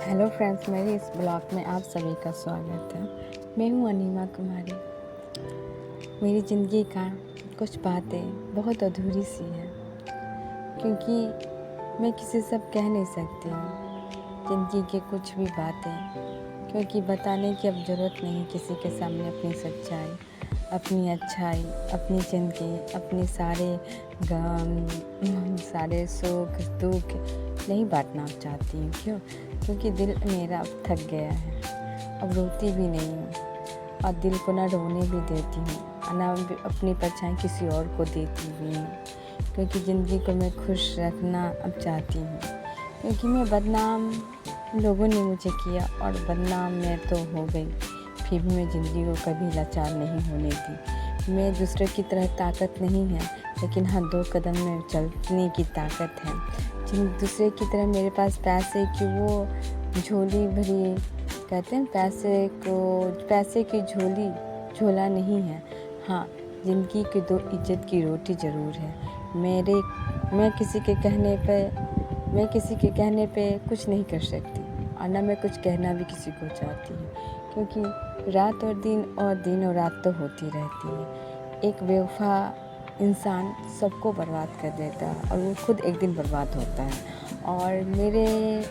Hello friends, मेरे इस blog में आप सभी का स्वागत है। मैं हूँ अनीमा कुमारी। मेरी ज़िंदगी का कुछ बातें बहुत अधूरी सी हैं, क्योंकि मैं किसी से अब कह नहीं सकती हूँ ज़िंदगी के कुछ भी बातें, क्योंकि बताने की अब ज़रूरत नहीं किसी के सामने अपनी सच्चाई, अपनी अच्छाई, अपनी ज़िंदगी, अपने सारे गम, सारे सुख दुख नहीं बांटना चाहती हूँ। क्यों? क्योंकि दिल मेरा अब थक गया है। अब रोती भी नहीं हूँ और दिल को ना रोने भी देती हूँ, ना अपनी परछाई किसी और को देती भी हूँ, क्योंकि ज़िंदगी को मैं खुश रखना अब चाहती हूँ। क्योंकि मैं बदनाम लोगों ने मुझे किया और बदनाम मैं तो हो गई, फिर भी मैं ज़िंदगी को कभी लाचार नहीं होने दी। मैं दूसरे की तरह ताकत नहीं है, लेकिन हाँ 2 कदम में चलने की ताकत है। दूसरे की तरह मेरे पास पैसे की वो झोली भरी, कहते हैं पैसे की झोला नहीं है। हाँ, ज़िंदगी की 2 इज्जत की रोटी ज़रूर है। मैं किसी के कहने पे कुछ नहीं कर सकती और ना मैं कुछ कहना भी किसी को चाहती हूँ, क्योंकि रात और दिन और रात तो होती रहती है। एक बेवफा इंसान सबको बर्बाद कर देता है और वो खुद एक दिन बर्बाद होता है। और मेरे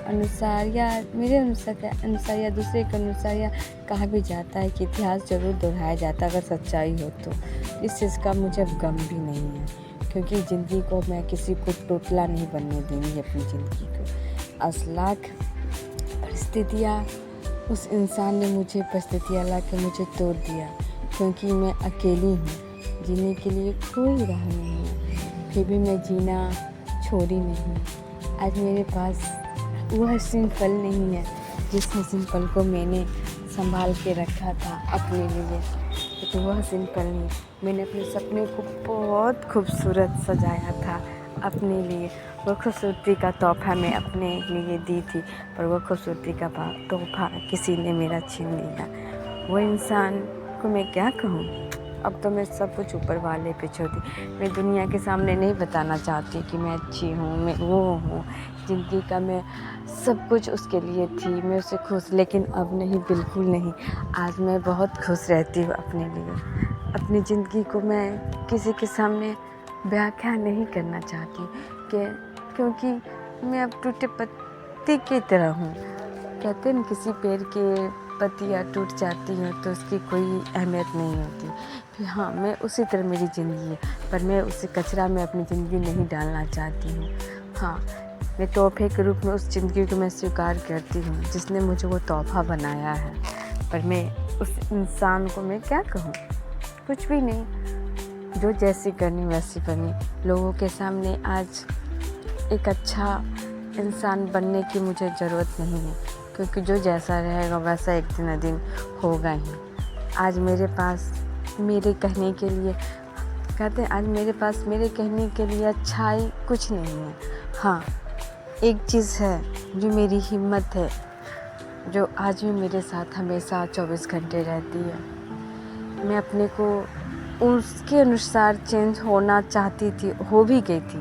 अनुसार या दूसरे के अनुसार या कहा भी जाता है कि इतिहास ज़रूर दोहराया जाता है अगर सच्चाई हो तो। इस चीज़ का मुझे अब गम भी नहीं है, क्योंकि ज़िंदगी को मैं किसी को टोटला नहीं बनने दूँगी। अपनी ज़िंदगी को असलाख परिस्थितियाँ, उस इंसान ने मुझे परिस्थितियाँ ला के मुझे तोड़ दिया, क्योंकि मैं अकेली हूँ। जीने के लिए कोई राह नहीं है, फिर भी मैं जीना छोड़ी नहीं। आज मेरे पास वो हसीन पल नहीं है जिस हसीन पल को मैंने संभाल के रखा था अपने लिए। तो वो हसीन पल नहीं, मैंने अपने सपने को बहुत खूबसूरत सजाया था अपने लिए। वो खूबसूरती का तोहफ़ा मैं अपने लिए दी थी, पर वो खूबसूरती का तोहफ़ा किसी ने मेरा छीन लिया। वो इंसान को मैं क्या कहूँ। अब तो मैं सब कुछ ऊपर वाले पे छोड़ दी। मैं दुनिया के सामने नहीं बताना चाहती कि मैं अच्छी हूँ, मैं वो हूँ। ज़िंदगी का मैं सब कुछ उसके लिए थी, मैं उससे खुश, लेकिन अब नहीं, बिल्कुल नहीं। आज मैं बहुत खुश रहती हूँ अपने लिए। अपनी ज़िंदगी को मैं किसी के सामने व्याख्या नहीं करना चाहती, क्योंकि मैं अब टूटे पत्ते की तरह हूँ। कहते हैं ना, किसी पेड़ के पत्तियाँ टूट जाती हैं तो उसकी कोई अहमियत नहीं होती। फिर हाँ, मैं उसी तरह मेरी ज़िंदगी है, पर मैं उसी कचरा में अपनी ज़िंदगी नहीं डालना चाहती हूँ। हाँ, मैं तोहफ़े के रूप में उस ज़िंदगी को मैं स्वीकार करती हूँ जिसने मुझे वो तोहफ़ा बनाया है, पर मैं उस इंसान को मैं क्या कहूँ, कुछ भी नहीं। जो जैसी करनी वैसी करनी। लोगों के सामने आज एक अच्छा इंसान बनने की मुझे ज़रूरत नहीं है, क्योंकि जो जैसा रहेगा वैसा एक दिन न दिन होगा ही। आज मेरे पास मेरे कहने के लिए, कहते हैं, आज मेरे पास मेरे कहने के लिए अच्छाई कुछ नहीं है। हाँ, एक चीज़ है जो मेरी हिम्मत है, जो आज भी मेरे साथ हमेशा 24 घंटे रहती है। मैं अपने को उसके अनुसार चेंज होना चाहती थी, हो भी गई थी,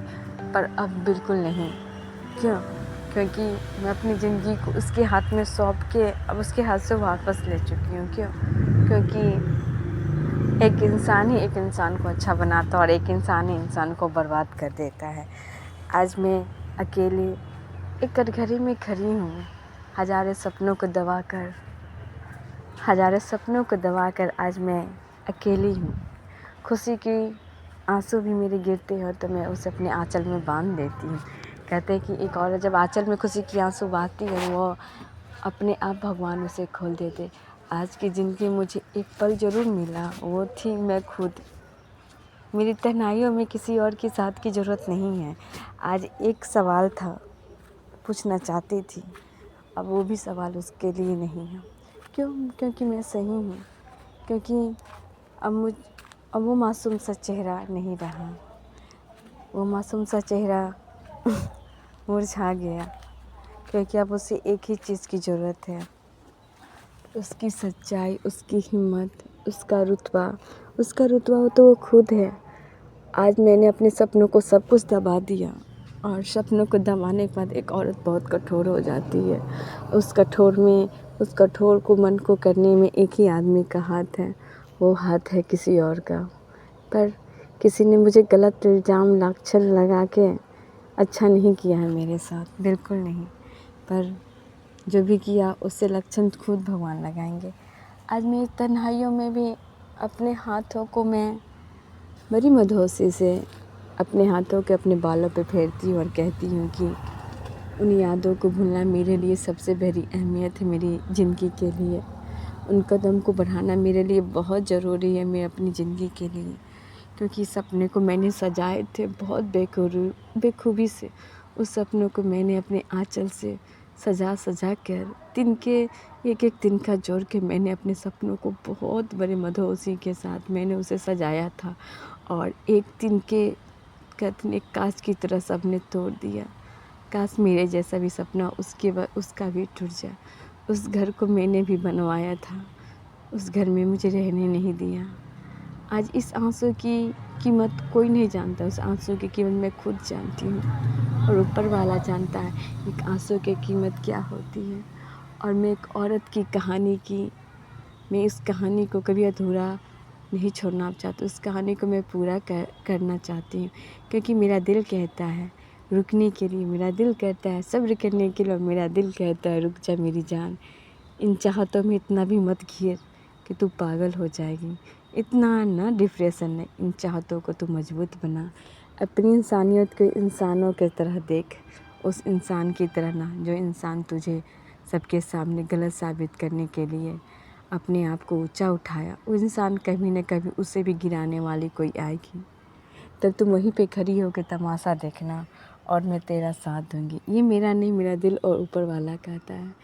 पर अब बिल्कुल नहीं। क्यों? क्योंकि मैं अपनी ज़िंदगी को उसके हाथ में सौंप के अब उसके हाथ से वापस ले चुकी हूँ। क्यों? क्योंकि एक इंसान ही एक इंसान को अच्छा बनाता है और एक इंसान ही इंसान को बर्बाद कर देता है। आज मैं अकेली एक कटघरे में खड़ी हूँ, हज़ारों सपनों को दबाकर आज मैं अकेली हूँ। खुशी की आंसू भी मेरे गिरते हैं तो मैं उसे अपने आंचल में बांध देती हूँ। कहते हैं कि एक औरत जब आंचल में खुशी की आंसू बहाती है, वो अपने आप भगवान उसे खोल देते। आज की ज़िंदगी मुझे एक पल ज़रूर मिला, वो थी मैं खुद। मेरी तन्हाइयों में किसी और के साथ की ज़रूरत नहीं है। आज एक सवाल था, पूछना चाहती थी, अब वो भी सवाल उसके लिए नहीं है। क्यों? क्योंकि मैं सही हूँ। क्योंकि अब वो मासूम सा चेहरा नहीं रहा, वो मासूम सा चेहरा मुरझा गया, क्योंकि अब उसे एक ही चीज़ की ज़रूरत है, उसकी सच्चाई, उसकी हिम्मत, उसका रुतबा तो वो खुद है। आज मैंने अपने सपनों को सब कुछ दबा दिया, और सपनों को दबाने के बाद एक औरत बहुत कठोर हो जाती है। उस कठोर को मन को करने में एक ही आदमी का हाथ है, वो हाथ है किसी और का। पर किसी ने मुझे गलत इल्ज़ाम लाछन लगा के अच्छा नहीं किया है मेरे साथ, बिल्कुल नहीं। पर जो भी किया उससे लक्षण खुद भगवान लगाएंगे। आज मेरी तन्हाइयों में भी अपने हाथों को मैं बड़ी मधोसी से अपने हाथों के अपने बालों पे फेरती हूँ और कहती हूँ कि उन यादों को भूलना मेरे लिए सबसे बड़ी अहमियत है मेरी ज़िंदगी के लिए। उन कदम को बढ़ाना मेरे लिए बहुत ज़रूरी है मैं अपनी ज़िंदगी के लिए, क्योंकि सपने को मैंने सजाए थे बहुत बेखूबी से। उस सपनों को मैंने अपने आँचल से सजा कर दिन के एक दिन का जोड़ के मैंने अपने सपनों को बहुत बड़े मधोसी के साथ मैंने उसे सजाया था। और एक दिन के कहते हैं कांच की तरह सबने तोड़ दिया। काश मेरे जैसा भी सपना उसका भी टूट जाए। उस घर को मैंने भी बनवाया था, उस घर में मुझे रहने नहीं दिया। आज इस आंसू की कीमत कोई नहीं जानता, उस आंसू की कीमत मैं खुद जानती हूँ और ऊपर वाला जानता है एक आंसू की कीमत क्या होती है। और मैं एक औरत की कहानी की मैं इस कहानी को कभी अधूरा नहीं छोड़ना चाहती, उस कहानी को मैं पूरा करना चाहती हूँ, क्योंकि मेरा दिल कहता है रुकने के लिए, मेरा दिल कहता है सब्र करने के लिए, मेरा दिल कहता है रुक जा मेरी जान। इन चाहतों में इतना भी मत घिर कि तू पागल हो जाएगी, इतना ना डिप्रेशन है। इन चाहतों को तू मजबूत बना, अपनी इंसानियत को इंसानों की तरह देख, उस इंसान की तरह ना जो इंसान तुझे सबके सामने गलत साबित करने के लिए अपने आप को ऊंचा उठाया। वो इंसान कभी न कभी उसे भी गिराने वाली कोई आएगी, तब तुम वहीं पे खड़ी होकर तमाशा देखना और मैं तेरा साथ दूंगी। ये मेरा नहीं, मेरा दिल और ऊपर वाला कहता है।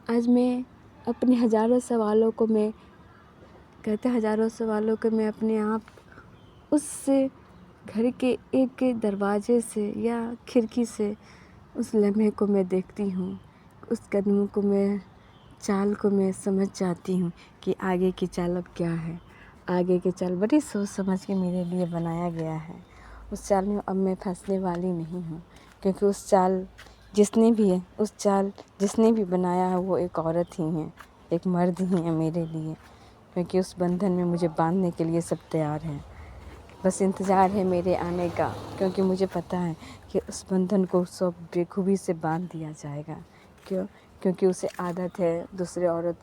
आज मैं अपने हज़ारों सवालों को मैं अपने आप उस घर के एक दरवाजे से या खिड़की से उस लम्हे को मैं देखती हूँ, उस कदमों को मैं चाल को मैं समझ जाती हूँ कि आगे की चाल अब क्या है। आगे की चाल बड़ी सोच समझ के मेरे लिए बनाया गया है। उस चाल में अब मैं फंसने वाली नहीं हूँ, क्योंकि उस चाल जिसने भी बनाया है वो एक औरत ही है, एक मर्द ही है मेरे लिए, क्योंकि उस बंधन में मुझे बांधने के लिए सब तैयार हैं। बस इंतज़ार है मेरे आने का, क्योंकि मुझे पता है कि उस बंधन को सब बेखूबी से बांध दिया जाएगा। क्योंकि उसे आदत है दूसरे औरत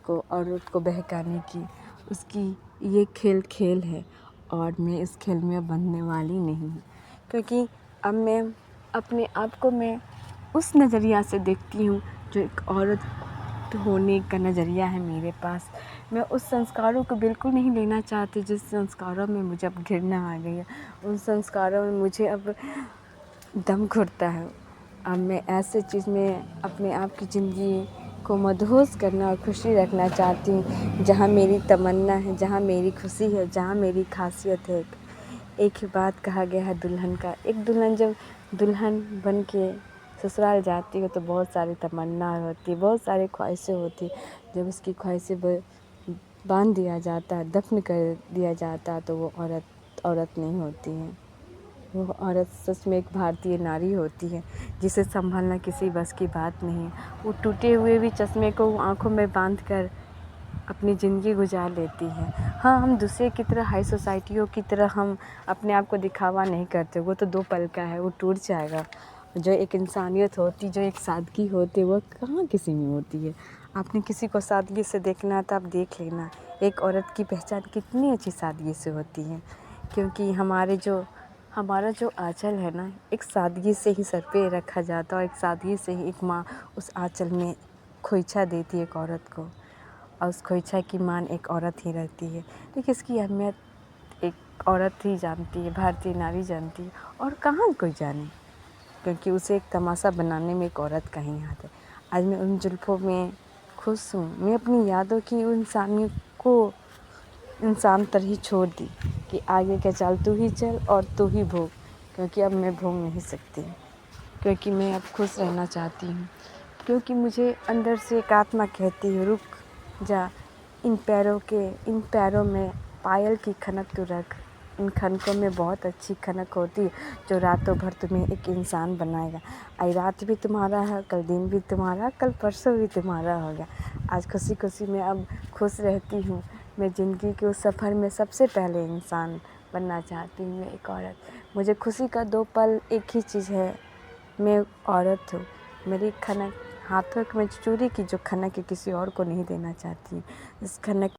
को बहकाने की। उसकी ये खेल है और मैं इस खेल में बंधने वाली नहीं हूँ, क्योंकि अब मैं अपने आप को मैं उस नज़रिया से देखती हूँ जो एक औरत होने का नज़रिया है मेरे पास। मैं उस संस्कारों को बिल्कुल नहीं लेना चाहती जिस संस्कारों में मुझे अब घृणा आ गई है। उन संस्कारों में मुझे अब दम घुटता है। अब मैं ऐसे चीज़ में अपने आप की ज़िंदगी को मदहोश करना और खुशी रखना चाहती हूँ, जहाँ मेरी तमन्ना है, जहाँ मेरी खुशी है, जहाँ मेरी खासियत है। एक ही बात कहा गया है दुल्हन का, एक दुल्हन जब दुल्हन बन के ससुराल जाती है तो बहुत सारी तमन्ना होती है, बहुत सारी ख्वाहिशें होती है। जब उसकी ख्वाहिशें बांध दिया जाता है, दफन कर दिया जाता है, तो वो औरत नहीं होती है। वो औरत सच में एक भारतीय नारी होती है, जिसे संभालना किसी बस की बात नहीं है। वो टूटे हुए भी चश्मे को आँखों में बांध कर अपनी ज़िंदगी गुजार लेती है। हाँ, हम दूसरे की तरह हाई सोसाइटियों की तरह हम अपने आप को दिखावा नहीं करते, वो तो 2 पल का है, वो टूट जाएगा। जो एक इंसानियत होती, जो एक सादगी होती है, वो कहाँ किसी में होती है। आपने किसी को सादगी से देखना तो आप देख लेना, एक औरत की पहचान कितनी अच्छी सादगी से होती है। क्योंकि हमारा जो आँचल है ना, एक सादगी से ही सर पे रखा जाता है और एक सादगी से ही एक माँ उस आँचल में खोइंछा देती है एक औरत को, और उस खोइंछा की मान एक औरत ही रहती है। देखिए इसकी अहमियत एक औरत ही जानती है, भारतीय नारी जानती है, और कहाँ कोई जाने, क्योंकि उसे एक तमाशा बनाने में एक औरत का ही हाथ है। आज मैं उन जुल्फ़ों में खुश हूँ, मैं अपनी यादों की उन इंसानियत को इंसान तर ही छोड़ दी कि आगे का चाल तू ही चल और तू ही भोग, क्योंकि अब मैं भोग नहीं सकती, क्योंकि मैं अब खुश रहना चाहती हूँ। क्योंकि मुझे अंदर से एक आत्मा कहती है रुक जा, इन पैरों में पायल की खनक तू रख, इन खनकों में बहुत अच्छी खनक होती है जो रातों भर तुम्हें एक इंसान बनाएगा। आज रात भी तुम्हारा है, कल दिन भी तुम्हारा, कल परसों भी तुम्हारा होगा। आज खुशी खुशी मैं अब खुश रहती हूँ। मैं ज़िंदगी के उस सफ़र में सबसे पहले इंसान बनना चाहती हूँ। मैं एक औरत, मुझे खुशी का 2 पल एक ही चीज़ है, मैं औरत हूँ। मेरी खनक हाथों में चूड़ी की जो खनक है किसी और को नहीं देना चाहती। इस खनक